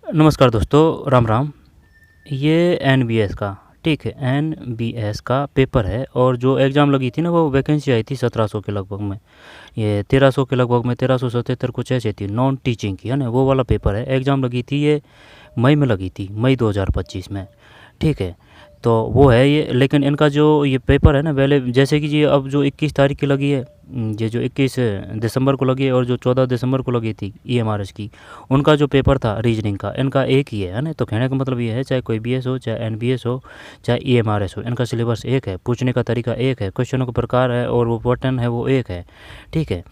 नमस्कार दोस्तों, राम राम। ये एनबीएस का, ठीक है, एनबीएस का पेपर है। और जो एग्ज़ाम लगी थी ना, वो वैकेंसी आई थी 1700 के लगभग में, ये 1300 के लगभग में, 1377 कुछ ऐसी थी, नॉन टीचिंग की है ना, वो वाला पेपर है। एग्ज़ाम लगी थी ये मई में लगी थी, मई 2025 में, ठीक है। तो वो है ये। लेकिन इनका जो ये पेपर है ना, पहले जैसे कि ये अब जो 21 तारीख की लगी है, ये जो 21 दिसंबर को लगी है, और जो 14 दिसंबर को लगी थी ईएमआरएस की, उनका जो पेपर था रीजनिंग का, इनका एक ही है ना। तो कहने का मतलब ये है, चाहे कोई बीएस हो, चाहे एनबीएस हो, चाहे ईएमआरएस हो, इनका सिलेबस एक है, पूछने का तरीका एक है, क्वेश्चनों का प्रकार है, और वो पैटर्न है वो एक है, ठीक है।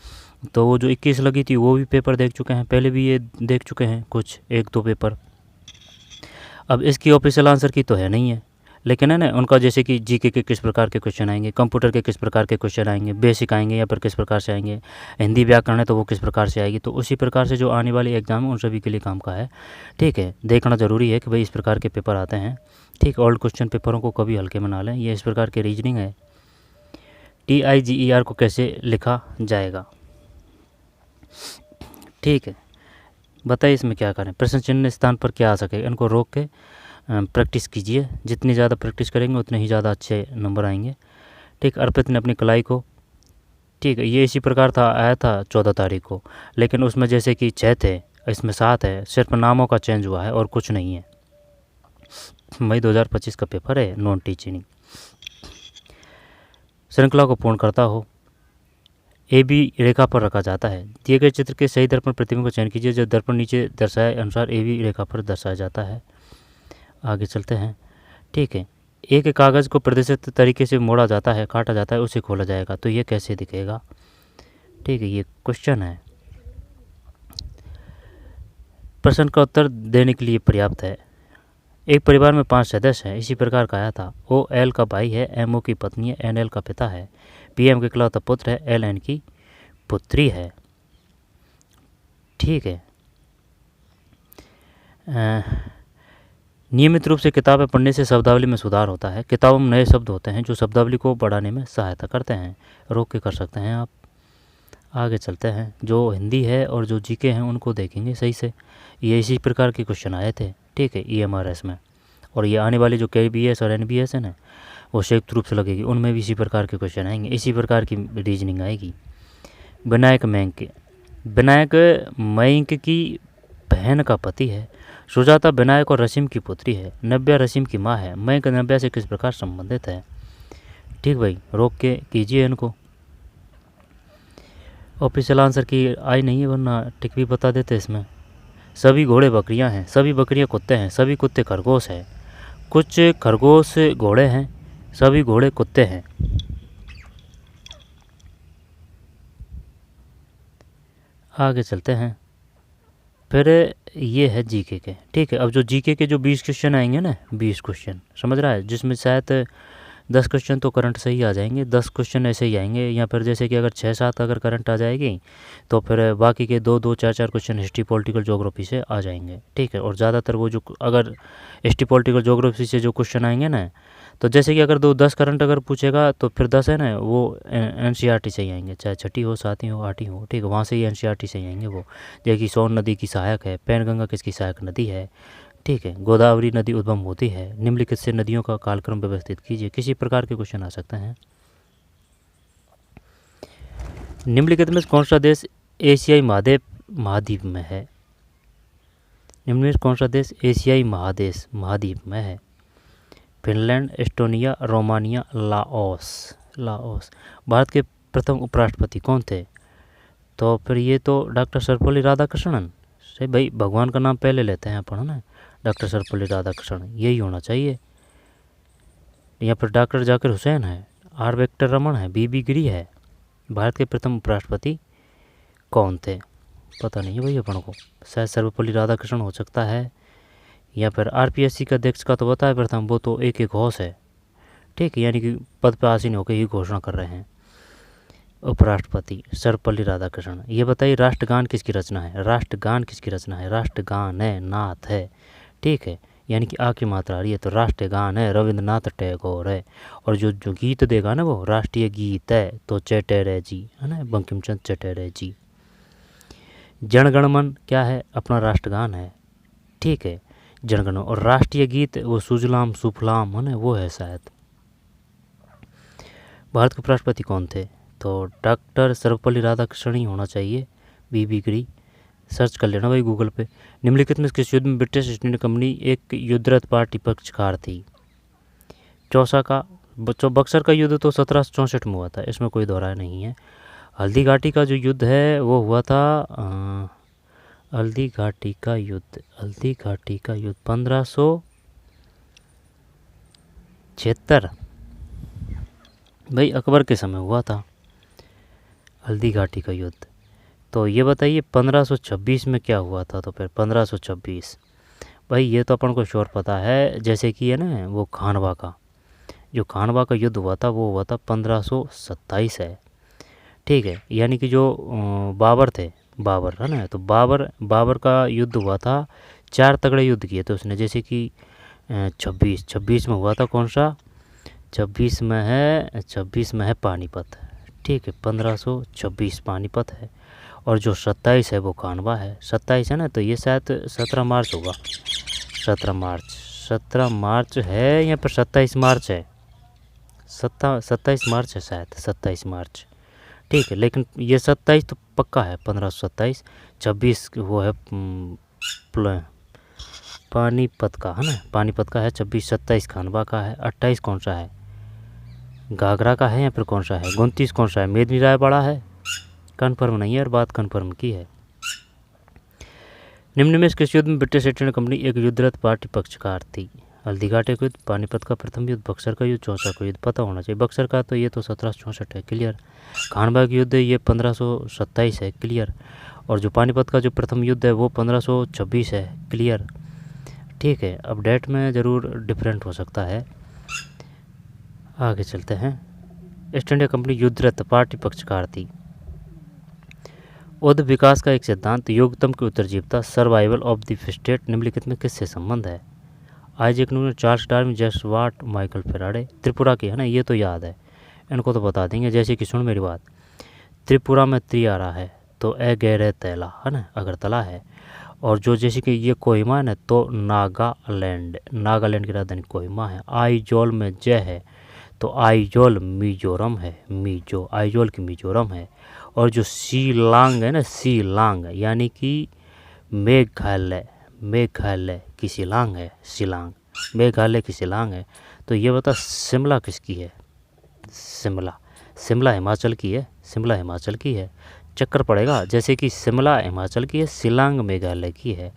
तो वो जो 21 लगी थी वो भी पेपर देख चुके हैं, पहले भी ये देख चुके हैं कुछ एक दो पेपर। अब इसकी ऑफिशियल आंसर की तो है नहीं है, लेकिन है ना, उनका जैसे कि जीके के किस प्रकार के क्वेश्चन आएंगे, कंप्यूटर के किस प्रकार के क्वेश्चन आएंगे, बेसिक आएंगे या फिर किस प्रकार से आएंगे, हिंदी व्याकरण है तो वो किस प्रकार से आएगी, तो उसी प्रकार से जो आने वाली एग्ज़ाम है उन सभी के लिए काम का है, ठीक है। देखना ज़रूरी है कि भाई इस प्रकार के पेपर आते हैं, ठीक। ओल्ड क्वेश्चन पेपरों को कभी हल्के में ना लें। ये इस प्रकार की रीजनिंग है। TIGER को कैसे लिखा जाएगा, ठीक है। बताइए इसमें क्या करें। प्रश्न चिन्ह स्थान पर क्या आ सके, इनको रोक के प्रैक्टिस कीजिए। जितनी ज़्यादा प्रैक्टिस करेंगे उतने ही ज़्यादा अच्छे नंबर आएंगे, ठीक। अर्पित ने अपनी कलाई को, ठीक है, ये इसी प्रकार था, आया था 14 तारीख को, लेकिन उसमें जैसे कि 6 थे, इसमें 7 है, सिर्फ नामों का चेंज हुआ है और कुछ नहीं है। मई 2025 का पेपर है, नॉन टीचिंग। श्रृंखला को पूर्ण करता हो, ए बी रेखा पर रखा जाता है। दिए गए चित्र के सही दर्पण प्रतिबिंब को चयन कीजिए, जो दर्पण नीचे दर्शाए अनुसार ए बी रेखा पर दर्शाया जाता है। आगे चलते हैं, ठीक है। एक कागज़ को प्रदर्शित तरीके से मोड़ा जाता है, काटा जाता है, उसे खोला जाएगा, तो ये कैसे दिखेगा, ठीक है। ये क्वेश्चन है, प्रश्न का उत्तर देने के लिए पर्याप्त है। एक परिवार में 5 सदस्य हैं, इसी प्रकार का आया था। ओ एल का भाई है, एम ओ की पत्नी है, एन एल का पिता है, पी एम का इकलौता पुत्र है, एल एन की पुत्री है, ठीक है। नियमित रूप से किताबें पढ़ने से शब्दावली में सुधार होता है। किताबों में नए शब्द होते हैं जो शब्दावली को बढ़ाने में सहायता करते हैं। रोक के कर सकते हैं आप। आगे चलते हैं, जो हिंदी है और जो जीके हैं उनको देखेंगे सही से। ये इसी प्रकार के क्वेश्चन आए थे, ठीक है, ईएमआरएस में। और ये आने वाली जो केबीएस और एनबीएस है ना, वो संयुक्त रूप से लगेगी, उनमें भी इसी प्रकार के क्वेश्चन आएंगे, इसी प्रकार की रीजनिंग आएगी। विनायक मयंक की बहन का पति है। सुजाता विनायक और रसीम की पुत्री है। नव्या रसीम की माँ है। मयंक नव्या से किस प्रकार संबंधित है, ठीक भाई, रोक के कीजिए इनको। ऑफिशियल आंसर की आई नहीं है, वरना टिक भी बता देते इसमें। सभी घोड़े बकरियां हैं, सभी बकरियां कुत्ते हैं, सभी कुत्ते खरगोश हैं, कुछ खरगोश घोड़े हैं, सभी घोड़े कुत्ते हैं। आगे चलते हैं, फिर ये है जीके के, ठीक है। अब जो जीके के जो 20 क्वेश्चन आएंगे ना, 20 क्वेश्चन, समझ रहा है, जिसमें शायद 10 क्वेश्चन तो करंट से ही आ जाएंगे, 10 क्वेश्चन ऐसे ही आएंगे, या फिर जैसे कि अगर 6-7 अगर करंट आ जाएगी तो फिर बाकी के 2-2, 4-4 क्वेश्चन हिस्ट्री पॉलिटिकल ज्योग्राफी से आ जाएंगे, ठीक है। और ज़्यादातर वो जो अगर हिस्ट्री पॉलिटिकल ज्योग्राफी से जो क्वेश्चन आएंगे ना, तो जैसे कि अगर 10 करंट अगर पूछेगा तो फिर 10 है ना, वो एनसीईआरटी से ही आएंगे, चाहे 6ठी हो, 7वीं हो, 8वीं हो, ठीक है, वहाँ से ही एनसीईआरटी से ही आएंगे वो। जैसे कि सोन नदी की सहायक है, पैनगंगा किसकी सहायक नदी है, ठीक है, गोदावरी नदी उद्गम होती है, निम्नलिखित से नदियों का कालक्रम व्यवस्थित कीजिए। किसी प्रकार के क्वेश्चन आ सकते हैं। निम्नलिखित में कौन सा देश एशियाई महाद्वीप में है, निम्न में कौन सा देश एशियाई महाद्वीप में है। Finland, Estonia, Romania, Laos. Bharat के प्रथम उपराष्ट्रपति कौन थे, तो फिर ये तो डॉक्टर सर्वपल्ली राधाकृष्णन से, भाई भगवान का नाम पहले लेते हैं अपन, है ना, डॉक्टर सर्वपल्ली राधाकृष्णन, यही होना चाहिए। या फिर डॉक्टर जाकिर हुसैन है, आर वेंकट रमन है, बीबी गिरी है। भारत के प्रथम उपराष्ट्रपति कौन थे, पता नहीं है भाई अपन को, शायद सर्वपल्ली राधाकृष्णन हो सकता है, या फिर आरपीएससी का अध्यक्ष का तो बताया प्रथम, वो तो एक घोष है, ठीक है, यानी कि पद पर आसीन होकर ही घोषणा कर रहे हैं। उपराष्ट्रपति सर्वपल्ली राधाकृष्णन। ये बताइए राष्ट्रगान किसकी रचना है, राष्ट्रगान किसकी रचना है, राष्ट्रगान है, नाथ है, ठीक है, यानी कि आ की मात्रा आ रही है, तो राष्ट्रगान है, रविंद्रनाथ टैगोर है। और जो गीत देगा ना वो राष्ट्रीय गीत है, तो चटैरे जी, है ना, बंकिम चंद्र चटैरे जी। जनगण मन क्या है, अपना राष्ट्रगान है, ठीक है, जनगण। और राष्ट्रीय गीत वो सुजलाम सुफलाम है ना, वो है शायद। भारत के उपराष्ट्रपति कौन थे? तो डॉक्टर सर्वपल्ली राधाकृष्णन ही होना चाहिए। बीबी गिरी सर्च कर लेना भाई गूगल पे। निम्नलिखित में किस युद्ध में ब्रिटिश ईस्ट इंडिया कंपनी एक युद्धरत पार्टी पक्षकार थी? चौसा का बक्सर का युद्ध तो 1764 में हुआ था, इसमें कोई दोहराया नहीं है। हल्दी घाटी का जो युद्ध है वो हुआ था हल्दी घाटी का युद्ध 1576 भाई अकबर के समय हुआ था हल्दी घाटी का युद्ध। तो ये बताइए 1526 में क्या हुआ था? तो फिर 1526 भाई ये तो अपन को श्योर पता है, जैसे कि है ना वो खानवा का जो खानवा का युद्ध हुआ था वो हुआ था 1527 है। ठीक है, यानी कि जो बाबर थे, बाबर है ना, तो बाबर का युद्ध हुआ था। 4 तगड़े युद्ध किए थे उसने, जैसे कि 26 में हुआ था कौन सा? 26 में है पानीपत। ठीक है, 1526 पानीपत है। और जो 27 है वो खानवा है। 27 है ना, तो ये शायद 17 मार्च होगा। 17 मार्च है या फिर 27 मार्च है? 27 मार्च है शायद, 27 मार्च। ठीक है, लेकिन ये 27 तो पक्का है, 1527। 26 वो है पानीपत का है ना, पानीपत का है 26। 27 खानवा का है। 28 कौन सा है? घाघरा का है या फिर कौन सा है? 29 कौन सा है? मेदिनी रायवाड़ा है। कन्फर्म नहीं है और बात कन्फर्म की है। निम्न में किस युद्ध में ब्रिटिश ईस्ट इंडिया कंपनी एक युद्धरत पार्टी पक्षकार थी? हल्दी घाटी का युद्ध, पानीपत का प्रथम युद्ध, बक्सर का युद्ध, चौसा का युद्ध। पता होना चाहिए। बक्सर का तो ये तो 1764 है, क्लियर। खानवा का युद्ध ये 1527 है, क्लियर। और जो पानीपत का जो प्रथम युद्ध है वो 1526 है, क्लियर। ठीक है, अब डेट में ज़रूर डिफरेंट हो सकता है। आगे चलते हैं। ईस्ट इंडिया कंपनी युद्धरत पार्टी पक्षकार थी। औद्योगिक विकास का एक सिद्धांत योग्यतम की उत्तरजीविता सर्वाइवल ऑफ द फिटेस्ट निम्नलिखित में किससे संबंध है? Isaac Newton, Charles Darwin, just वाट, माइकल फेराडे। त्रिपुरा की है ना, ये तो याद है, इनको तो बता देंगे। जैसे कि सुन मेरी बात, त्रिपुरा में त्रि आ रहा है तो ए गहरे तैला है ना, अगरतला है। और जो जैसे कि ये कोहिमा है ना, तो नागालैंड की राजधानी कोहिमा है। आइजोल में जय है तो आइजोल मिजोरम है, आइजोल की मिजोरम है। और जो शिलांग है ना, शिलांग यानी कि मेघालय की शिलांग है, मेघालय की शिलांग है। तो ये बता शिमला किसकी है? शिमला हिमाचल की है, हिमाचल की है। चक्कर पड़ेगा, जैसे कि शिमला हिमाचल की है, शिलांग मेघालय की है।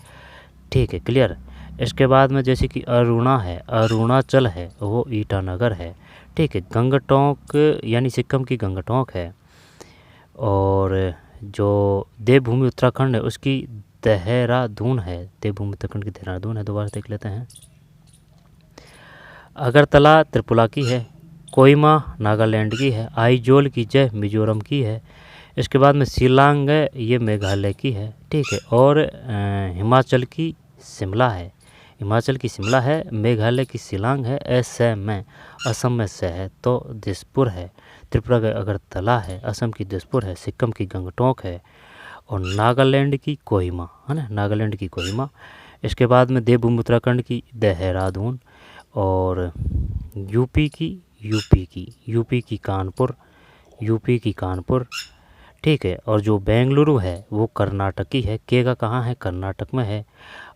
ठीक है, क्लियर। इसके बाद में जैसे कि अरुणाचल है, वो ईटानगर है। ठीक है, गंगटोक यानी सिक्किम की गंगटोक है। और जो देवभूमि उत्तराखंड है उसकी देहरादून है, देवभूमि उत्तराखंड की देहरादून है। दोबारा देख लेते हैं। अगरतला त्रिपुरा की है, कोहिमा नागालैंड की है, आइजोल की जय मिजोरम की है। इसके बाद में शिलांग है, ये मेघालय की है। ठीक है, और हिमाचल की शिमला है, मेघालय की शिलांग है, असम में से है तो दिसपुर है। त्रिपुरा का अगरतला है, असम की दिसपुर है, सिक्किम की गंगटोक है, और नागालैंड की कोहिमा है ना, नागालैंड की कोहिमा। इसके बाद में देवभूमि उत्तराखंड की देहरादून, और यूपी की कानपुर। ठीक है, और जो बेंगलुरु है वो कर्नाटक की है। केगा कहाँ है? कर्नाटक में है।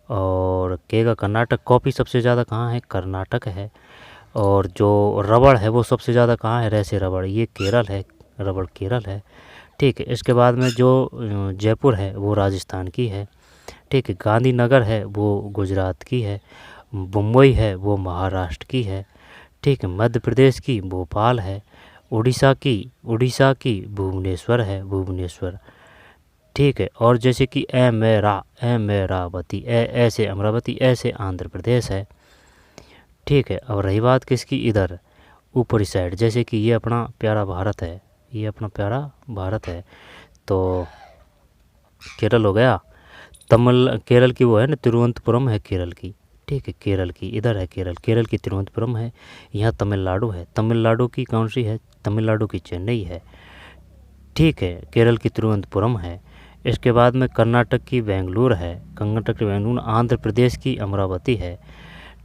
और केगा कर्नाटक। कॉफ़ी सबसे ज़्यादा कहाँ है? कर्नाटक है। और जो रबड़ है वो सबसे ज़्यादा कहाँ है? रेसे रबड़, ये केरल है, रबड़ केरल है। ठीक है, इसके बाद में जो जयपुर है वो राजस्थान की है। ठीक है, गांधीनगर है वो गुजरात की है। मुंबई है वो महाराष्ट्र की है। ठीक है, मध्य प्रदेश की भोपाल है। उड़ीसा की भुवनेश्वर है, भुवनेश्वर। ठीक है, और जैसे कि अमरावती, ऐसे अमरावती, ऐसे आंध्र प्रदेश है। ठीक है, अब रही बात किसकी? इधर ऊपरी साइड, जैसे कि ये अपना प्यारा भारत है, तो केरल हो गया। केरल की वो है ना, तिरुवनंतपुरम है केरल की। ठीक है, केरल की इधर है, केरल की तिरुवनंतपुरम है। यहाँ तमिलनाडु है, तमिलनाडु की कौन सी है? तमिलनाडु की चेन्नई है। ठीक है, केरल की तिरुवनंतपुरम है। इसके बाद में कर्नाटक की बेंगलुरु है, कर्नाटक की बेंगलुरु, आंध्र प्रदेश की अमरावती है,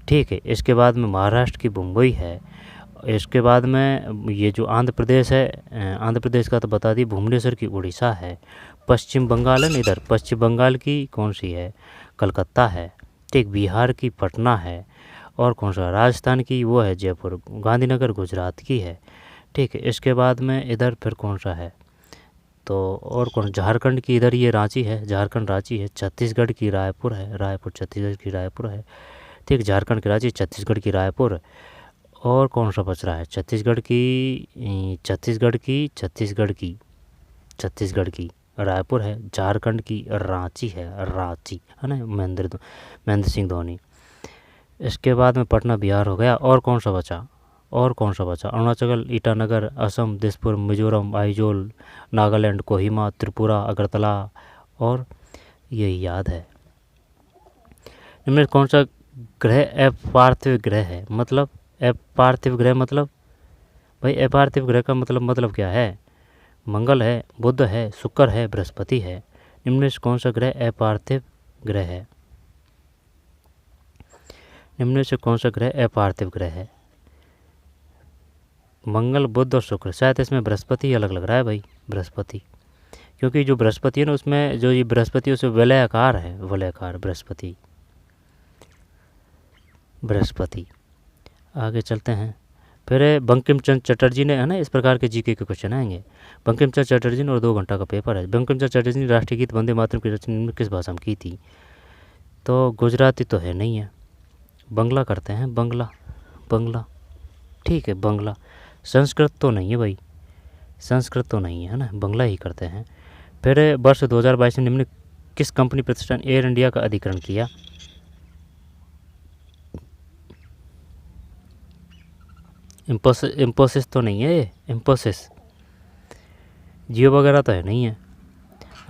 ठीक है। इसके बाद में महाराष्ट्र की मुंबई है। इसके बाद में ये जो आंध्र प्रदेश है, आंध्र प्रदेश का तो बता दी, भुवनेश्वर की उड़ीसा है। पश्चिम बंगाल है ना, इधर पश्चिम बंगाल की कौन सी है, कलकत्ता है, ठीक। बिहार की पटना है। और कौन सा, राजस्थान की वो है जयपुर। गांधीनगर गुजरात की है, ठीक है। इसके बाद में इधर फिर कौन सा है, तो और कौन, झारखंड की इधर ये रांची है, झारखंड रांची है। छत्तीसगढ़ की रायपुर है, रायपुर छत्तीसगढ़ की रायपुर है, ठीक। झारखंड की रांची, छत्तीसगढ़ की रायपुर। और कौन सा बच रहा है, छत्तीसगढ़ की, छत्तीसगढ़ की रायपुर है। झारखंड की रांची है, रांची है ना, महेंद्र सिंह धोनी। इसके बाद में पटना बिहार हो गया। और कौन सा बचा, अरुणाचल, ईटानगर, असम, दिसपुर, मिजोरम, आइजोल, नागालैंड, कोहिमा, त्रिपुरा, अगरतला, और यही याद है। इनमें कौन सा ग्रह अपार्थिव ग्रह है, मतलब अपार्थिव ग्रह मतलब भाई, अपार्थिव ग्रह का मतलब क्या है, मंगल है, बुध है, शुक्र है, बृहस्पति है। इनमें से कौन सा ग्रह अपार्थिव ग्रह है, निम्न से कौन सा ग्रह अपार्थिव ग्रह है, मंगल, बुध और शुक्र। शायद इसमें बृहस्पति अलग लग रहा है भाई, बृहस्पति, क्योंकि जो बृहस्पति है ना, उसमें जो ये बृहस्पति उसमें वलयाकार है, वलयाकार बृहस्पति। आगे चलते हैं। फिर बंकिम चंद्र चटर्जी ने, है ना, इस प्रकार के जीके के क्वेश्चन आएंगे। बंकिम चंद्र चटर्जी ने, और 2 घंटा का पेपर है। बंकिम चंद्र चटर्जी ने राष्ट्रीय गीत वंदे मातरम की रचना में किस भाषा में की थी, तो गुजराती तो है नहीं है, बंगला करते हैं, बंगला, ठीक है, बंगला। संस्कृत तो नहीं है भाई, संस्कृत तो नहीं है ना, बंगला ही करते हैं। फिर वर्ष 2022 में निम्न किस कंपनी प्रतिष्ठान एयर इंडिया का अधिग्रहण किया, इम्पोसिस तो नहीं है ये, इम्पोसिस, जियो वगैरह तो है नहीं है।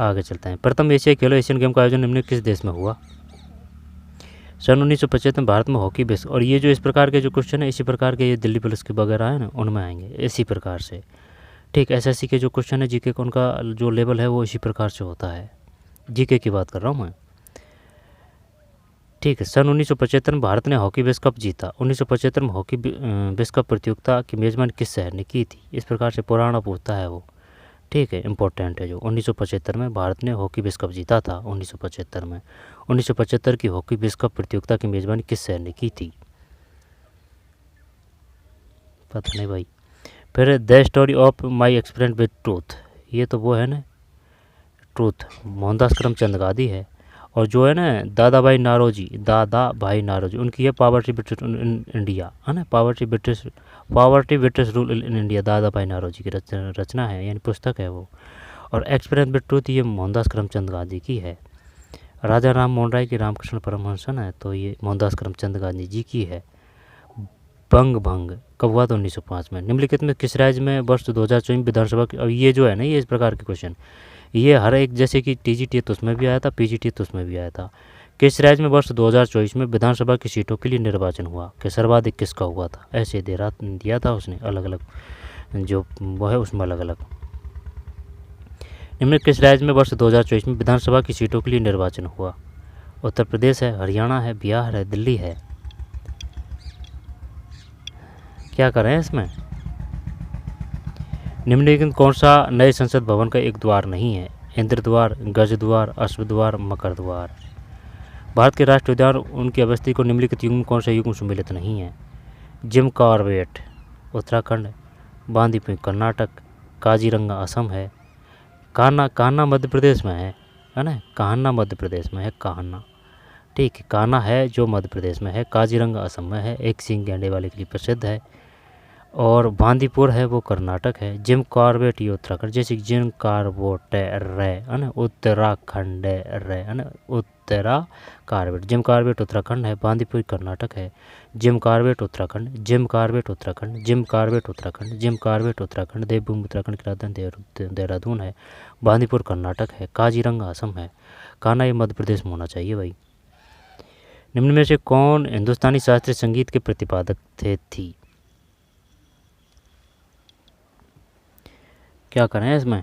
आगे चलते हैं। प्रथम एशियाई खेलो एशियन गेम का आयोजन निम्न किस देश में हुआ, सन 1975 में भारत में हॉकी बेस। और ये जो इस प्रकार के जो क्वेश्चन है, इसी प्रकार के ये दिल्ली पुलिस के वगैरह है ना, उनमें आएंगे इसी प्रकार से, ठीक। एसएससी के जो क्वेश्चन है जीके का, उनका जो लेवल है वो इसी प्रकार से होता है, जीके की बात कर रहा हूँ मैं, ठीक है। सन 1975 में भारत ने हॉकी विश्व कप जीता। 1975 में हॉकी विश्व कप प्रतियोगिता की मेजबानी किस शहर ने की थी, इस प्रकार से पुराना पूछता है वो, ठीक है, इंपॉर्टेंट है जो। 1975 में भारत ने हॉकी विश्व कप जीता था, 1975 में। 1975 की हॉकी विश्व कप प्रतियोगिता की मेजबानी किस शहर ने की थी, पता नहीं भाई। फिर the story of my experience with truth, ये तो वो है ना, ट्रूथ, मोहनदास करमचंद गांधी है। और जो है ना दादा भाई नारोजी, उनकी है पावर्टी ब्रिटिश इन इंडिया, है ना, poverty British rule in India, दादा भाई नारोजी की रचना है, यानी पुस्तक है वो। और एक्सपीरियंस विद ट्रूथ ये मोहनदास करमचंद गांधी की है। राजा राम मोहन राय की रामकृष्ण परमहंस है, तो ये मोहनदास करमचंद गांधी जी की है। भंग कब हुआ, तो 1905 में। निम्नलिखित में किस राज्य में वर्ष 2024 विधानसभा की, और ये जो है ना, ये इस प्रकार के क्वेश्चन, ये हर एक, जैसे कि टीजीटी तो उसमें भी आया था, पीजीटी तो उसमें भी आया था। किस राज्य में वर्ष 2024 में विधानसभा की सीटों के लिए निर्वाचन हुआ, कि सर्वाधिक किसका हुआ था, ऐसे दिया था उसने, अलग अलग जो वो है उसमें अलग अलग। निम्न किस राज्य में वर्ष 2024 में विधानसभा की सीटों के लिए निर्वाचन हुआ, उत्तर प्रदेश है, हरियाणा है, बिहार है, दिल्ली है। क्या कर रहे हैं इसमें, निम्नलिखित कौन सा नए संसद भवन का एक द्वार नहीं है, इंद्र द्वार, गज द्वार, अश्व द्वार, मकर द्वार। भारत के राष्ट्रीय उद्यान उनकी अवस्थी को निम्नलिखित युग्म कौन सा युग्म सम्मिलित नहीं है, जिम कॉर्बेट उत्तराखंड, बांदीपुर कर्नाटक, काजीरंगा असम है, कान्हा मध्य प्रदेश में है ना, कान्हा मध्य प्रदेश में है, कान्हा, ठीक है, कान्हा है जो मध्य प्रदेश में है, काजीरंगा असम में है, एक सींग गैंडे वाले के लिए प्रसिद्ध है। और बांदीपुर है वो कर्नाटक है। जिम कॉर्बेट ये उत्तराखंड, जैसे जिम कॉर्बेट है ना, उत्तराखंड है ना, उत्तरा कॉर्बेट, जिम कॉर्बेट उत्तराखंड है, बांदीपुर कर्नाटक है। Jim Corbett Uttarakhand, Jim Corbett Uttarakhand, Jim Corbett Uttarakhand, Jim Corbett Uttarakhand, देवभूमि उत्तराखंड की राजधानी देहरादून है, बांदीपुर कर्नाटक है, काजीरंगा असम है, कान्हा ये मध्य प्रदेश में होना चाहिए भाई। निम्न में से कौन हिंदुस्तानी शास्त्रीय संगीत के प्रतिपादक थी, क्या करें इसमें,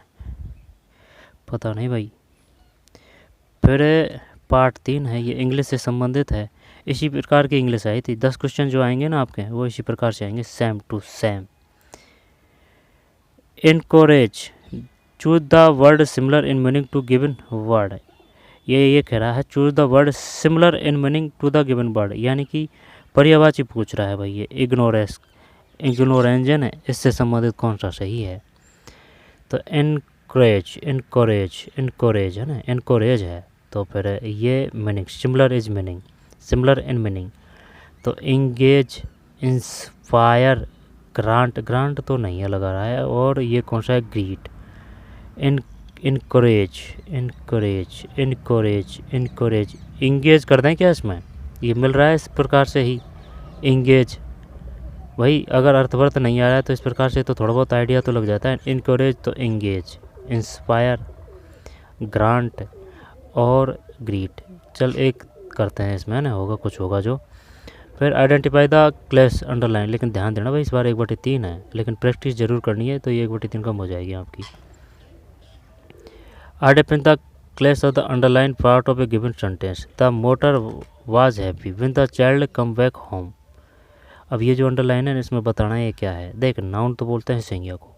पता नहीं भाई, फिर पार्ट 3 है, ये इंग्लिश से संबंधित है। इसी प्रकार की इंग्लिश आई थी। 10 क्वेश्चन जो आएंगे ना आपके, वो इसी प्रकार से आएंगे, same to same. Encourage, choose the word similar in meaning to given word. ये कह रहा है choose the word similar in meaning to the given word, यानी कि पर्यायवाची पूछ रहा है भाई। ये इग्नोरेंजन है, इससे संबंधित कौन सा सही है। तो इनकरेज है ना, इनकोरेज है। तो फिर ये meaning similar is meaning, similar in meaning. तो इंगेज, इंस्पायर, ग्रांट तो नहीं है लगा रहा है। और ये कौन सा है, ग्रीट। इनकरेज, इंगेज कर दें क्या इसमें, ये मिल रहा है इस प्रकार से ही, इंगेज। भाई अगर अर्थवर्थ नहीं आ रहा है तो इस प्रकार से तो थोड़ा बहुत आइडिया तो लग जाता है। इनकरेज तो इंगेज, इंस्पायर, ग्रांट और ग्रीट। चल एक करते हैं इसमें ना, होगा कुछ होगा जो। फिर आइडेंटिफाई द क्लेश अंडरलाइन, लेकिन ध्यान देना भाई इस बार 1/3 है, लेकिन प्रैक्टिस जरूर करनी है, तो ये 1/3 कम हो जाएगी आपकी। आइडेंटिफाई द क्लेश of the underline part of A given sentence. The motor was happy when the child come back home. अब ये जो अंडरलाइन है इसमें बताना है ये क्या है। देख, नाउन तो बोलते हैं संज्ञा को,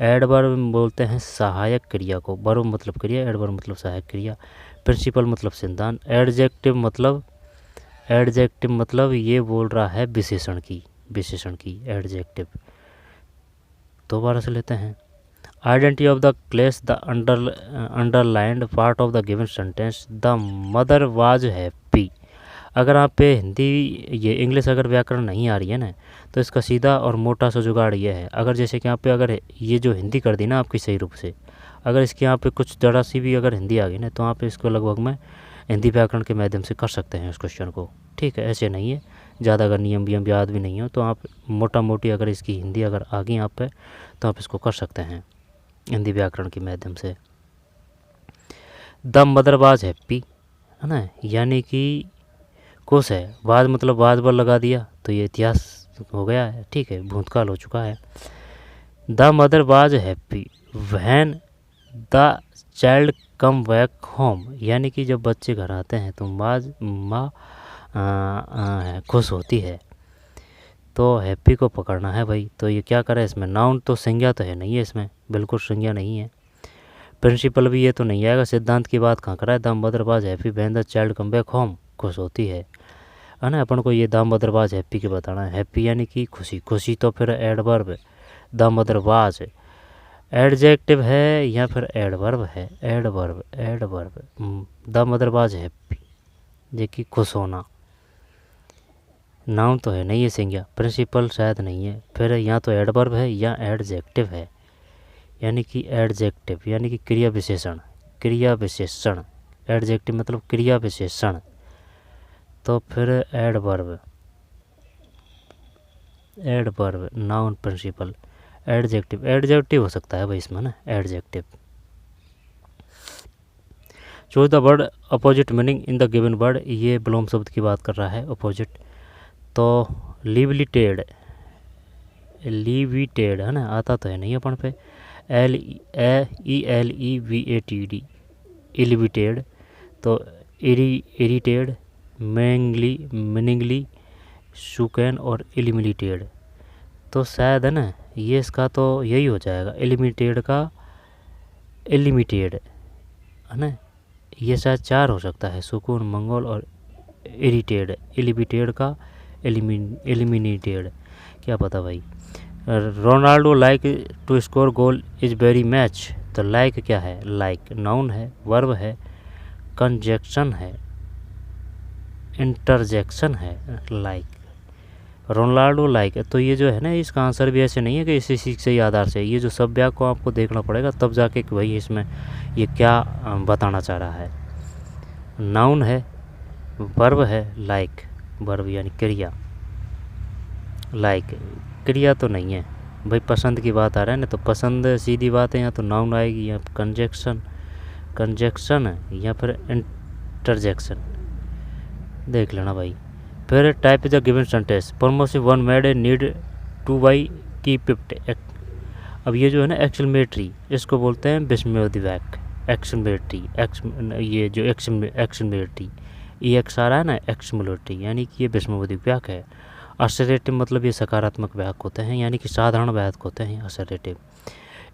एडवर्ब बोलते हैं सहायक क्रिया को। वर्ब मतलब क्रिया, एडवर्ब मतलब सहायक क्रिया, प्रिंसिपल मतलब सिद्धांत, एडजेक्टिव मतलब ये बोल रहा है विशेषण की एडजेक्टिव। दोबारा से लेते हैं। आइडेंटिटी ऑफ द क्लेश the underlined part of the given sentence, the mother was happy. अगर आप पे हिंदी ये इंग्लिश अगर व्याकरण नहीं आ रही है ना, तो इसका सीधा और मोटा सा जुगाड़ ये है। अगर जैसे कि आप पे अगर ये जो हिंदी कर दी ना आपकी सही रूप से, अगर इसकी यहाँ पे कुछ जरा सी भी अगर हिंदी आ गई ना, तो आप इसको लगभग में हिंदी व्याकरण के माध्यम से कर सकते हैं इस क्वेश्चन को। ठीक है, ऐसे नहीं है ज़्यादा, अगर नियम याद भी नहीं हो तो आप मोटा मोटी अगर इसकी हिंदी अगर आ गई आप पे, तो आप इसको कर सकते हैं हिंदी व्याकरण के माध्यम से। द मदर वाज हैप्पी है ना, यानी कि खुश है। वाज मतलब वाज पर लगा दिया तो ये इतिहास हो गया है, ठीक है, भूतकाल हो चुका है। The mother was happy when the child come back home, यानी कि जब बच्चे घर आते हैं तो माँ खुश होती है। तो हैप्पी को पकड़ना है भाई। तो ये क्या करें इसमें, नाउन तो संज्ञा तो है नहीं है इसमें, बिल्कुल संज्ञा नहीं है। प्रिंसिपल भी ये तो नहीं आएगा, सिद्धांत की बात कहाँ करा है। The mother was happy when the child come back home, खुश होती है ना। अपन को ये द मदर वाज हैप्पी के बताना है। हैप्पी यानी कि खुशी तो फिर adverb, the mother was adjective है या फिर एडवर्ब है, adverb. The mother was happy, ये कि खुश होना। नाउन तो है नहीं है संज्ञा, प्रिंसिपल शायद नहीं है, फिर या तो एडवर्ब है या एडजेक्टिव है, यानी कि एडजेक्टिव यानी कि क्रिया विशेषण। एडजेक्टिव मतलब क्रिया विशेषण, तो फिर एडवर्ब, नाउन, प्रिंसिपल, एडजेक्टिव हो सकता है भाई इसमें ना, adjective. Choose the word opposite meaning in the given word, ये बिलोम शब्द की बात कर रहा है, अपोजिट। तो लिविटेड है ना, आता तो है नहीं अपन पे, ELEVATD, इलिविटेड। तो इरिटेड, मीनिंगली, सुकैन और इलिमिटेड। तो शायद है ना ये इसका तो यही हो जाएगा, इलिमिटेड है ना, ये शायद 4 हो सकता है, सुकून, मंगोल और इरिटेड। इलिमिटेड का एलिमिनेटेड, क्या पता भाई। Ronaldo like to score goal is very match, तो लाइक क्या है, लाइक नाउन है, वर्ब है, कंजक्शन है, इंटरजेक्शन है, लाइक। रोनाल्डो लाइक, तो ये जो है ना इसका आंसर भी ऐसे नहीं है कि इसी चीज़ से आधार से, ये जो सभ्या को आपको देखना पड़ेगा तब जाके कि भाई इसमें ये क्या बताना चाह रहा है। नाउन है, वर्ब है, लाइक, वर्ब यानी क्रिया, लाइक क्रिया तो नहीं है भाई। पसंद की बात आ रहा है ना, तो पसंद सीधी बात है, या तो नाउन आएगी या कंजक्शन है या फिर इंटरजेक्शन, देख लेना भाई। फिर type the given sentence, permissive one made a need to buy keep it. अब ये जो है ना एक्सक्लेमेटरी, इसको बोलते हैं विस्मयोद्दीपक, एक्समिलिटी, ये जो एक्समिलिटी, ई एक्स आ रहा है ना, एक्समिलिटी, यानी कि ये विषमवादी वाक्य है। असर्टिव मतलब ये सकारात्मक वाक्य होते हैं, यानी कि साधारण वाक्य होते हैं असर्टिव।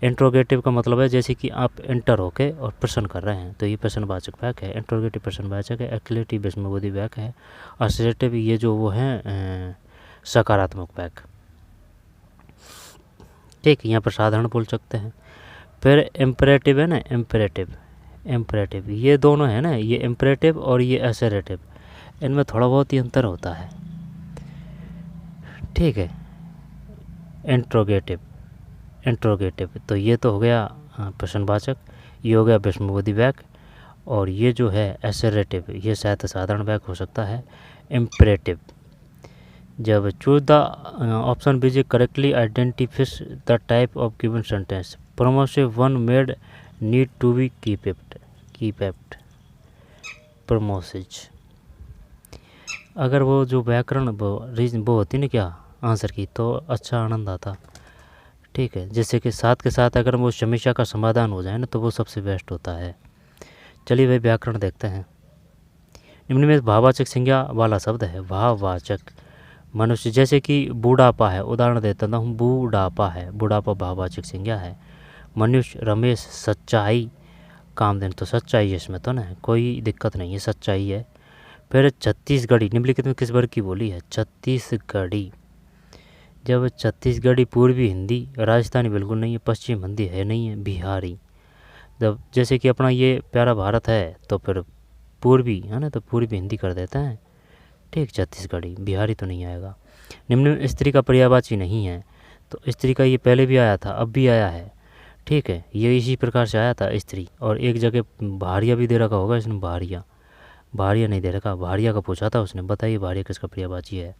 इंट्रोगेटिव का मतलब है जैसे कि आप इंटर होके और प्रश्न कर रहे हैं, तो ये प्रश्नवाचक वाक्य है। इंट्रोगेटिव प्रश्नवाचक है। एक्सक्लेटिव विषमवादी वाक्य है। असर्टिव ये जो वो हैं सकारात्मक वाक्य। ठीक, यहाँ पर साधारण बोल सकते हैं। फिर इम्परेटिव है ना, इम्परेटिव ये दोनों है ना, ये इम्परेटिव और ये असर्टिव, इनमें थोड़ा बहुत ही अंतर होता है। ठीक है। इंट्रोगेटिव तो ये तो हो गया प्रश्नवाचक, ये हो गया विषमवादी वाक्य, और ये जो है असर्टिव ये शायद साधारण वाक्य हो सकता है। इम्परेटिव, जब choose the option B correctly identifies the type of given sentence, promissive one made need to be kept promises. अगर वो जो व्याकरण वो होती ना क्या आंसर की, तो अच्छा आनंद आता। ठीक है, जैसे कि साथ के साथ अगर वो समस्या का समाधान हो जाए ना, तो वो सबसे बेस्ट होता है। चलिए भाई व्याकरण देखते हैं। निम्न में भाववाचक संज्ञा वाला शब्द है भाववाचक। मनुष्य, जैसे कि बूढ़ापा है, उदाहरण देता हूँ, बूढ़ापा है, बूढ़ापा भाववाचक संज्ञा है। मनुष्य, रमेश, सच्चाई, कामधेनु, तो सच्चाई है इसमें, तो ना कोई दिक्कत नहीं है, सच्चाई है। फिर छत्तीसगढ़ी, निम्नलिखित में किस वर्ग की बोली है? छत्तीसगढ़ी। जब छत्तीसगढ़ी पूर्वी हिंदी, राजस्थानी बिल्कुल नहीं है, पश्चिम हिंदी है नहीं है, बिहारी। जब जैसे कि अपना ये प्यारा भारत है, तो फिर पूर्वी है ना, तो पूर्वी हिंदी कर देते हैं। ठीक, छत्तीसगढ़ी, बिहारी तो नहीं आएगा। निम्न में स्त्री का पर्यायवाची नहीं है, तो स्त्री का ये पहले भी आया था, अब भी आया है। ठीक है, ये इसी प्रकार से आया था स्त्री, और एक जगह भारिया भी दे रखा होगा इसने, भारिया नहीं दे रखा, भारिया का पूछा था उसने, बताइए भारिया किसका पर्यायवाची है।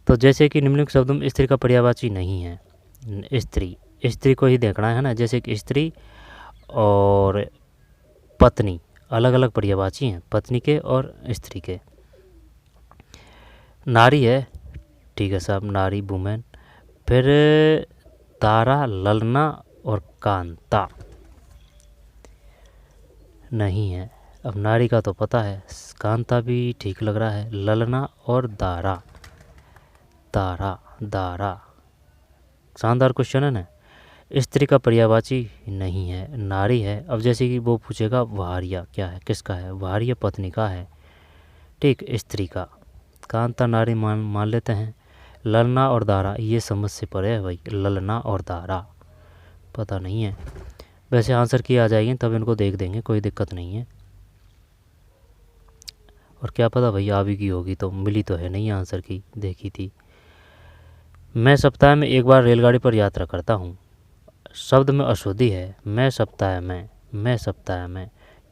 तो जैसे कि निम्नलिखित शब्दों में स्त्री का पर्यायवाची नहीं है, स्त्री को ही देखना है ना, जैसे कि स्त्री और पत्नी अलग अलग पर्यायवाची हैं, पत्नी के और स्त्री के। नारी है, ठीक है साहब, नारी, वुमेन। फिर तारा, ललना और कांता नहीं है। अब नारी का तो पता है, कांता भी ठीक लग रहा है, ललना और दारा, दारा। शानदार क्वेश्चन है ना। स्त्री का पर्यायवाची नहीं है, नारी है। अब जैसे कि वो पूछेगा भारिया क्या है, किसका है? भारिया पत्नी का है। ठीक, स्त्री का। कांता नारी मान लेते हैं। ललना और दारा ये समझ से परे है भाई, ललना और दारा पता नहीं है। वैसे आंसर की आ जाएगी तब इनको देख देंगे, कोई दिक्कत नहीं है। और क्या पता भाई आ भी की होगी, तो मिली तो है नहीं आंसर की, देखी थी। मैं सप्ताह में एक बार रेलगाड़ी पर यात्रा करता हूँ। शब्द में अशुद्धि है, मैं सप्ताह में,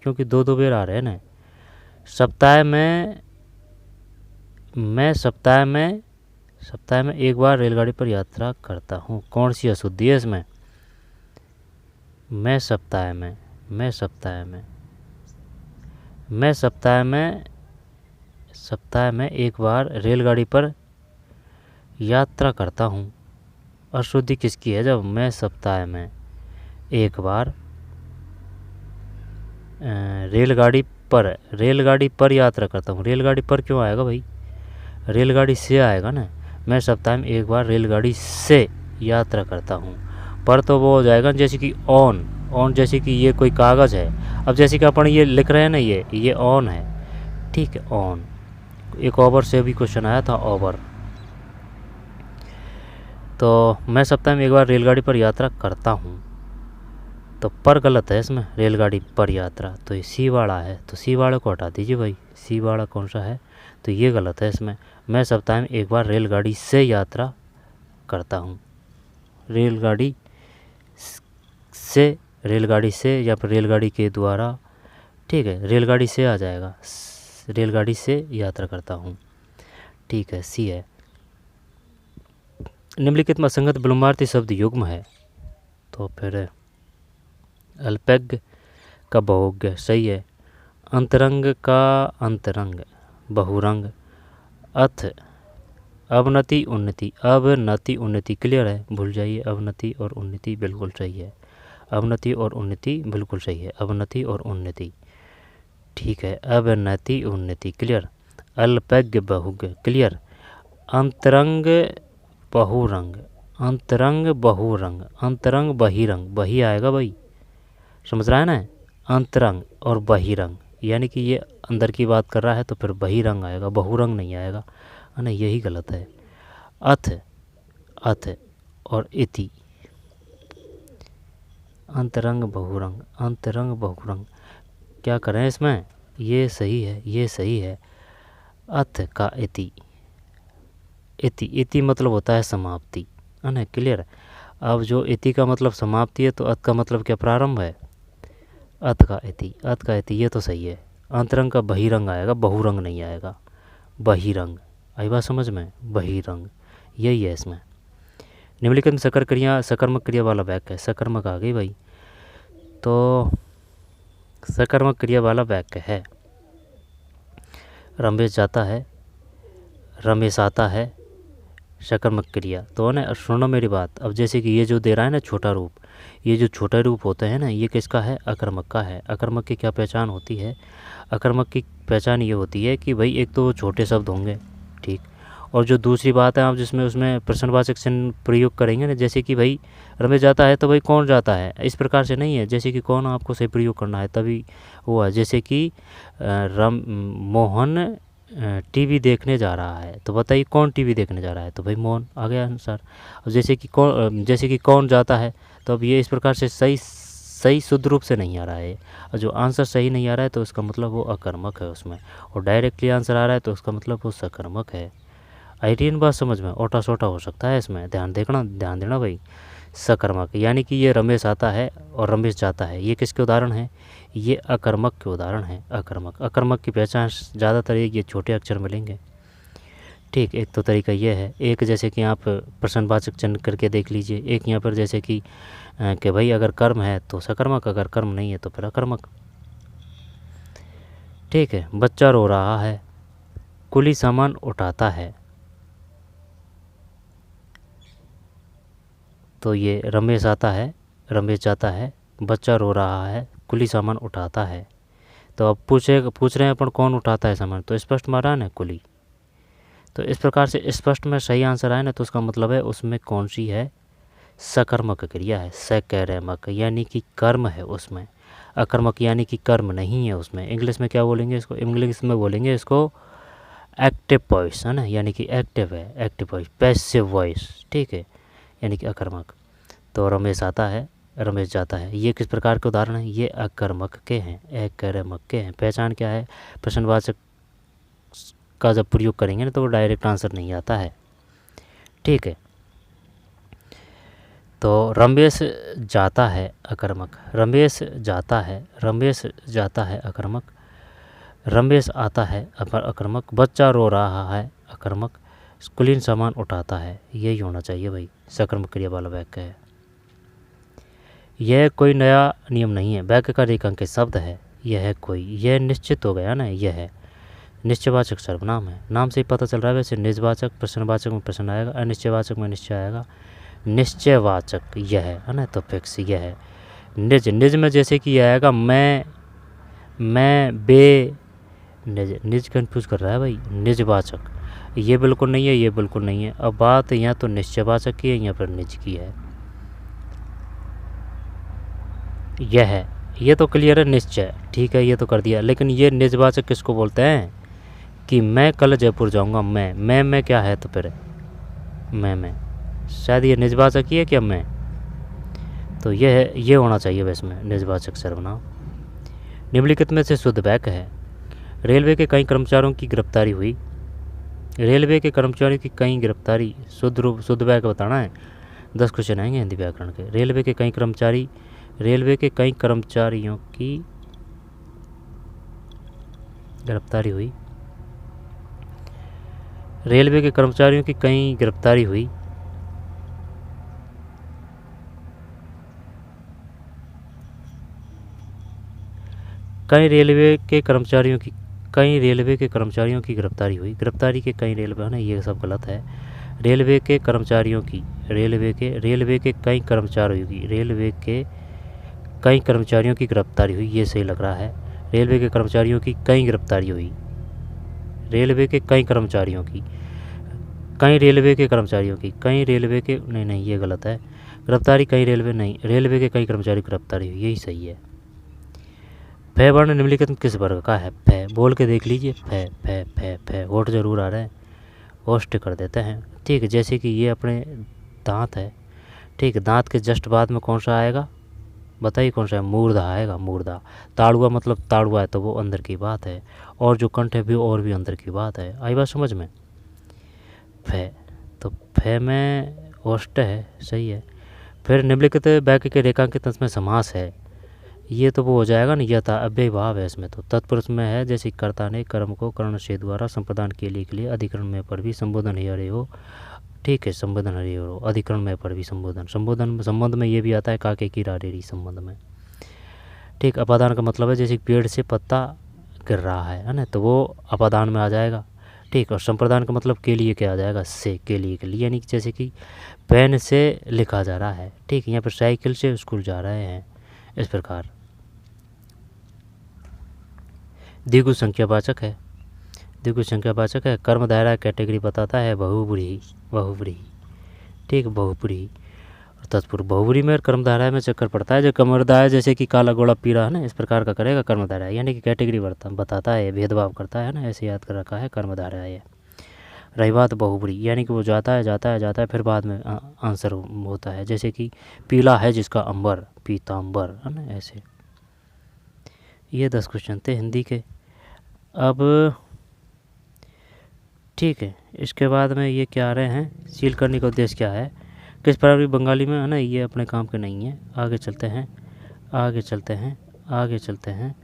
क्योंकि दो बेर आ रहे हैं ना। सप्ताह में, मैं सप्ताह में एक बार रेलगाड़ी पर यात्रा करता हूँ, कौन सी अशुद्धि है इसमें? मैं सप्ताह में एक बार रेलगाड़ी पर यात्रा करता हूँ। अशुद्धि किसकी है? जब मैं सप्ताह में एक बार रेलगाड़ी पर यात्रा करता हूँ। रेलगाड़ी पर क्यों आएगा भाई? रेलगाड़ी से आएगा ना। मैं सप्ताह में एक बार रेलगाड़ी से यात्रा करता हूँ, पर तो वो हो जाएगा जैसे कि ऑन, जैसे कि ये कोई कागज़ है। अब जैसे कि अपन ये लिख रहे हैं ना, ये ऑन है। ठीक है, ऑन। एक ओवर से भी क्वेश्चन आया था, ओवर। तो मैं सप्ताह में एक बार रेलगाड़ी पर यात्रा करता हूँ, तो पर गलत है इसमें, रेलगाड़ी पर यात्रा, तो ये सी वाला है, तो सी वाले को हटा दीजिए भाई। सी वाला कौन सा है? तो ये गलत है इसमें। मैं सप्ताह में एक बार रेलगाड़ी से यात्रा करता हूँ। रेलगाड़ी से या फिर रेलगाड़ी के द्वारा। ठीक है, रेलगाड़ी से आ जाएगा, रेलगाड़ी से यात्रा करता हूँ। ठीक है, सी है। निम्नलिखित में असंगत विलोमार्थी शब्द युग्म है, तो फिर अल्पज्ञ का बहुज्ञ सही है। अंतरंग का अंतरंग, बहुरंग। अथ, अवनति उन्नति, क्लियर है, भूल जाइए, अवनति और उन्नति बिल्कुल सही है। अवनति और उन्नति बिल्कुल सही है, अवनति और उन्नति। ठीक है, अवनति उन्नति क्लियर। अल्पज्ञ बहुज्ञ क्लियर। अंतरंग बहुरंग, अंतरंग बहुरंग, अंतरंग बहिरंग, बही आएगा भाई, समझ रहा है ना। अंतरंग और बहिरंग यानी कि ये अंदर की बात कर रहा है तो फिर बहिरंग आएगा, बहुरंग नहीं आएगा, है ना, यही गलत है। अथ, अथ और इति, अंतरंग बहुरंग, अंतरंग बहुरंग, क्या करें इसमें, ये सही है, ये सही है। अथ का इति, इति, इति मतलब होता है समाप्ति, है ना, क्लियर। अब जो इति का मतलब समाप्ति है तो अथ का मतलब क्या, प्रारंभ है। अथ का इति, अथ का इति, ये तो सही है। अंतरंग का बहिरंग आएगा, बहुरंग नहीं आएगा, बहिरंग। आई बात समझ में, बहिरंग यही है इसमें। निम्नलिखित में सकर्मक क्रिया, सकर्मक क्रिया वाला वाक्य है, सकर्मक आ गई भाई, तो सकर्मक क्रिया वाला वाक्य है। रमेश जाता है, रमेश आता है, सकर्मक क्रिया। तो ना सुनो मेरी बात, अब जैसे कि ये जो दे रहा है ना छोटा रूप, ये जो छोटा रूप होते हैं ना, ये किसका है, अकर्मक का है। अकर्मक की क्या पहचान होती है, अकर्मक की पहचान ये होती है कि भाई एक तो वो छोटे शब्द होंगे, ठीक, और जो दूसरी बात है आप जिसमें उसमें प्रश्नवाचक चिन्ह प्रयोग करेंगे ना, जैसे कि भाई रमेश जाता है तो भाई कौन जाता है, इस प्रकार से नहीं है, जैसे कि कौन आपको सही प्रयोग करना है तभी वो है। जैसे कि मोहन टीवी देखने जा रहा है, तो बताइए कौन टीवी देखने जा रहा है, तो भाई मोहन आ गया अनुसार। अब जैसे कि कौन जाता है, तो अब ये इस प्रकार से सही शुद्ध रूप से नहीं आ रहा है, और जो आंसर सही नहीं आ रहा है तो उसका मतलब वो अकर्मक है उसमें, और डायरेक्टली आंसर आ रहा है तो उसका मतलब वो सकर्मक है। आइडियन बात समझ में, ओटा सोटा हो सकता है इसमें, ध्यान देना भाई। सकर्मक यानी कि ये रमेश आता है और रमेश जाता है, ये किसके उदाहरण हैं, ये अकर्मक के उदाहरण हैं। अकर्मक, अकर्मक की पहचान ज़्यादातर ये छोटे अक्षर मिलेंगे, ठीक। एक तो तरीका ये है, एक जैसे कि आप प्रश्नवाचक चिन्ह करके देख लीजिए, एक यहाँ पर जैसे कि भाई अगर कर्म है तो सकर्मक, अगर कर्म नहीं है तो फिर अकर्मक, ठीक है। बच्चा रो रहा है, कुली सामान उठाता है, तो ये रमेश आता है, रमेश जाता है, बच्चा रो रहा है, कुली सामान उठाता है। तो अब पूछ रहे हैं अपन कौन उठाता है सामान, तो स्पष्ट मारा है ना, कुली। तो इस प्रकार से स्पष्ट में सही आंसर आए ना तो उसका मतलब है उसमें कौन सी है, सकर्मक क्रिया है, सकर्मक यानी कि कर्म है उसमें, अकर्मक यानी कि कर्म नहीं है उसमें। इंग्लिश में क्या बोलेंगे इसको, इंग्लिश में बोलेंगे इसको एक्टिव वॉइस, है ना, यानी कि एक्टिव है, एक्टिव वॉइस, पैसिव वॉइस, ठीक है, यानी कि अकर्मक। तो रमेश आता है, रमेश जाता है, ये किस प्रकार के उदाहरण हैं, ये अकर्मक के हैं, अकर्मक के हैं। पहचान क्या है, प्रश्नवाचक का जब प्रयोग करेंगे ना तो वो डायरेक्ट आंसर नहीं आता है, ठीक है। तो रमेश जाता है अकर्मक, रमेश जाता है, रमेश जाता है अकर्मक, रमेश आता है अकर्मक, बच्चा रो रहा है अकर्मक, कुलीन सामान उठाता है, यही होना चाहिए भाई, सकर्मक क्रिया वाला वाक्य है। यह कोई नया नियम नहीं है, वाक्य का रेखांकित शब्द है, यह है कोई, यह निश्चित हो गया ना, यह है निश्चयवाचक सर्वनाम है, नाम से ही पता चल रहा है। वैसे निजवाचक प्रश्नवाचक में प्रश्न आएगा, अनिश्चयवाचक में निश्चय आएगा, निश्चयवाचक यह है ना, तो फिक्स यह है। निज, निज में जैसे कि यह आएगा मैं, बे, निज, निज कन्फ्यूज कर रहा है भाई, निजवाचक, ये बिल्कुल नहीं है, ये बिल्कुल नहीं है। अब बात यहाँ तो निश्चयवाचक की है, यहाँ पर निज की है, यह है, ये तो क्लियर है निश्चय, ठीक है, ये तो कर दिया। लेकिन ये निजवाचक किसको बोलते हैं कि मैं कल जयपुर जाऊंगा, मैं क्या है, तो फिर मैं शायद ये निजवाचक ही है क्या, मैं, तो ये है, ये होना चाहिए वैसे में निजवाचक सर्वनाम। निम्नलिखित में से शुद्ध वाक्य है, रेलवे के कई कर्मचारियों की गिरफ्तारी हुई, रेलवे के कर्मचारियों की कई गिरफ्तारी, शुद्ध वाक्य बताना है। 10 क्वेश्चन आएंगे हिंदी व्याकरण के। रेलवे के कई कर्मचारियों की गिरफ्तारी हुई, रेलवे के कर्मचारियों की कई गिरफ्तारी हुई, कई रेलवे के कर्मचारियों की गिरफ्तारी हुई, गिरफ्तारी के कई रेलवे, है ना, ये सब गलत है। रेलवे के कर्मचारियों की, रेलवे के कई कर्मचारियों की, रेलवे के कई कर्मचारियों की गिरफ्तारी हुई, ये सही लग रहा है। रेलवे के कर्मचारियों की कई गिरफ्तारी हुई, रेलवे के कई कर्मचारियों की, कई रेलवे के कर्मचारियों की, कई रेलवे के, नहीं ये गलत है। गिरफ्तारी कई रेलवे, नहीं, रेलवे के कई कर्मचारी की गिरफ्तारी हुई, यही सही है। फे वर्ण निम्नलिखित में किस वर्ग का है? फे, बोल के देख लीजिए। फे फे फे फे, वोट जरूर आ रहे हैं, होस्ट कर देते हैं। ठीक है, जैसे कि ये अपने दांत है। ठीक है, दांत के जस्ट बाद में कौन सा आएगा, बताइए कौन सा है? मूर्धा आएगा, मूर्धा। ताड़ुआ मतलब ताड़ुआ है तो वो अंदर की बात है, और जो कंठ है भी और भी अंदर की बात है। आई बात समझ में? फे, तो फे में ओष्ट है, सही है। फिर निम्नलिखित वाक्य के रेखांकित अंश में समास है, ये तो वो हो जाएगा ना, यथा अव्यय भाव है इसमें। तो तत्पुरुष में है, जैसे कर्ता ने कर्म को कर्ण से द्वारा संप्रदान के लिए अधिकरण में पर भी संबोधन ही रहे हो। ठीक है, संबोधन हरे हो, अधिकरण में पर भी संबोधन, संबंध में ये भी आता है काके की रारेरी संबंध में। ठीक, अपादान का मतलब है जैसे पेड़ से पत्ता गिर रहा है ना, तो वो अपादान में आ जाएगा। ठीक, और संप्रदान का मतलब के लिए क्या आ जाएगा? से, के लिए, यानी कि जैसे कि पेन से लिखा जा रहा है। ठीक, यहाँ पर साइकिल से स्कूल जा रहे हैं, इस प्रकार। द्विगु संख्यावाचक है, द्विगु संख्यावाचक है। कर्म दायरा कैटेगरी बताता है बहुब्रीहि, बहुब्रीहि। ठीक, बहुब्रीहि। तत्पुरुष बहुब्री में कर्म धारा में चक्कर पड़ता है, जो कमरदाय जैसे कि काला घोड़ा पीरा है ना, इस प्रकार का करेगा कर्म धारा, यानी कि कैटेगरी बताता है, भेदभाव करता है ना, ऐसे याद कर रखा है कर्म धारा है। रही बात बहुब्री, यानी कि वो जाता है फिर बाद में आंसर होता है, जैसे कि पीला है जिसका अंबर, पीतांबर है ना, ऐसे। ये 10 क्वेश्चन थे हिंदी के। अब ठीक है, इसके बाद में ये क्या आ रहे हैं, सील करने का उद्देश्य क्या है, किस प्रकार की बंगाली में है ना, ये अपने काम के नहीं है। आगे चलते हैं, आगे चलते हैं, आगे चलते हैं।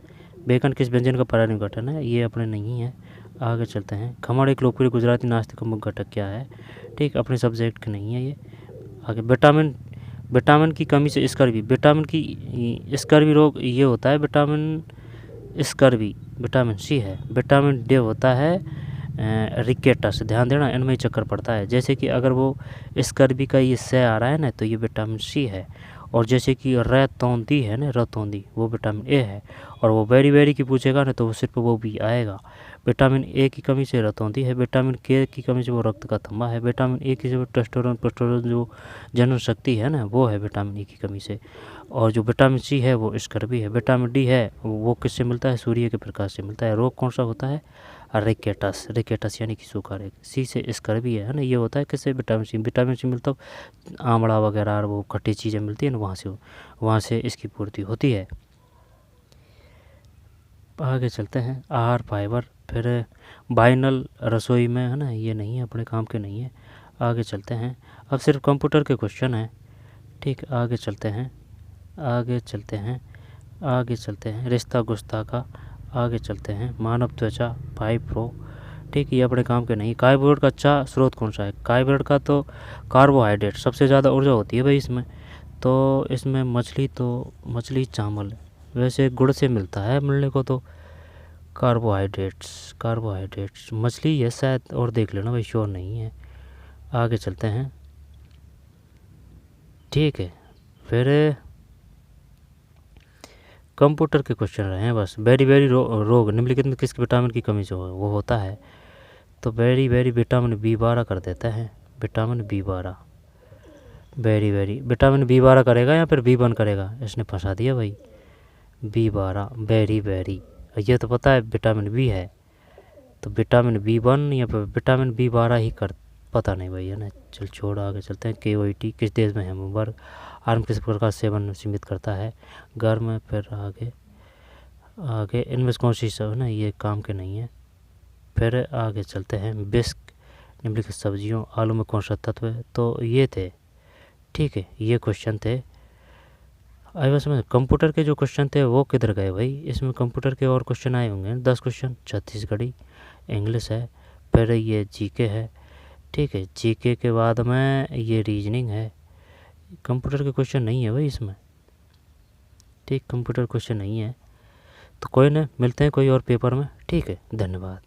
बेकन किस व्यंजन का प्रारंभिक गठन है, ये अपने नहीं है। आगे चलते हैं। खमण एक लोकप्रिय गुजराती नाश्ते का मुख्य घटक क्या है? ठीक, अपने सब्जेक्ट के नहीं है ये। आगे विटामिन की कमी से स्कर्वी, विटामिन की स्कर्वी रोग ये होता है, विटामिन स्कर्वी विटामिन सी है। विटामिन डी होता है रिकेटस, ध्यान देना, इनमें ही चक्कर पड़ता है। जैसे कि अगर वो स्कर्वी का ये से आ रहा है ना, तो ये विटामिन सी है। और जैसे कि रतौंदी है ना, रतौंदी, वो विटामिन ए है। और वो वेरी वेरी की पूछेगा ना, तो वो सिर्फ वो भी आएगा। विटामिन ए की कमी से रतौंदी है, विटामिन के की कमी से वो रक्त का थम्मा है, विटामिन ए की से टेस्टोस्टेरोन जो जनन शक्ति है ना, वो है विटामिन ए की कमी से। और जो विटामिन सी है वो स्कर्वी है। विटामिन डी है वो किससे मिलता है? सूर्य के प्रकाश से मिलता है। रोग कौन सा होता है? रिकेटस, रिकेटस यानी कि सूखा रेग। सी से स्कर्वी है ना, ये होता है किससे? विटामिन सी मिलता है आंवला वगैरह और वो खट्टी चीज़ें मिलती है ना, वहाँ से इसकी पूर्ति होती है। आगे चलते हैं, आहार फाइबर, फिर बाइनल रसोई में है ना, ये नहीं है, अपने काम के नहीं है। आगे चलते हैं, अब सिर्फ कंप्यूटर के क्वेश्चन हैं। ठीक, आगे चलते हैं, आगे चलते हैं, आगे चलते हैं। रिश्ता गुस्ता का, आगे चलते हैं। मानव त्वचा 5 प्रो, ठीक, ये अपने काम के नहीं। कार्बोहाइड्रेट का अच्छा स्रोत कौन सा है? कार्बोहाइड्रेट का तो कार्बोहाइड्रेट सबसे ज़्यादा ऊर्जा होती है भाई इसमें, तो इसमें मछली चावल, वैसे गुड़ से मिलता है मिलने को, तो कार्बोहाइड्रेट्स मछली है शायद, और देख लेना भाई, श्योर नहीं है। आगे चलते हैं, ठीक है। फिर कंप्यूटर के क्वेश्चन रहे हैं बस। वेरी वेरी रोग निम्नलिखित में किस विटामिन की कमी से वो होता है? तो वेरी वेरी विटामिन B12 कर देता है, vitamin B12। Very very vitamin B12 करेगा या फिर B1 करेगा? इसने फंसा दिया भाई, B12 वेरी वेरी, ये तो पता है विटामिन बी है, तो विटामिन B1 या फिर विटामिन B12 ही कर, पता नहीं भाई है ना। चल छोड़, आगे चलते हैं। KOIT किस देश में है? मुबारक। आर्म किस प्रकार सेवन सीमित करता है? गर्म। फिर आगे इनमें से कौन सी सब है ना, ये काम के नहीं है। फिर आगे चलते हैं, बिस्क निम्नलिखित सब्जियों, आलू में कौन सा तत्व है? तो ये थे, ठीक है, ये क्वेश्चन थे। आई बस में कंप्यूटर के जो क्वेश्चन थे वो किधर गए भाई? इसमें कंप्यूटर के और क्वेश्चन आए होंगे 10 क्वेश्चन। छत्तीसगढ़ी, इंग्लिश है, फिर ये जीके है, ठीक है। जीके के बाद में ये रीजनिंग है। कंप्यूटर के क्वेश्चन नहीं है भाई इसमें, ठीक, कंप्यूटर क्वेश्चन नहीं है। तो कोई ना, मिलते हैं कोई और पेपर में, ठीक है, धन्यवाद।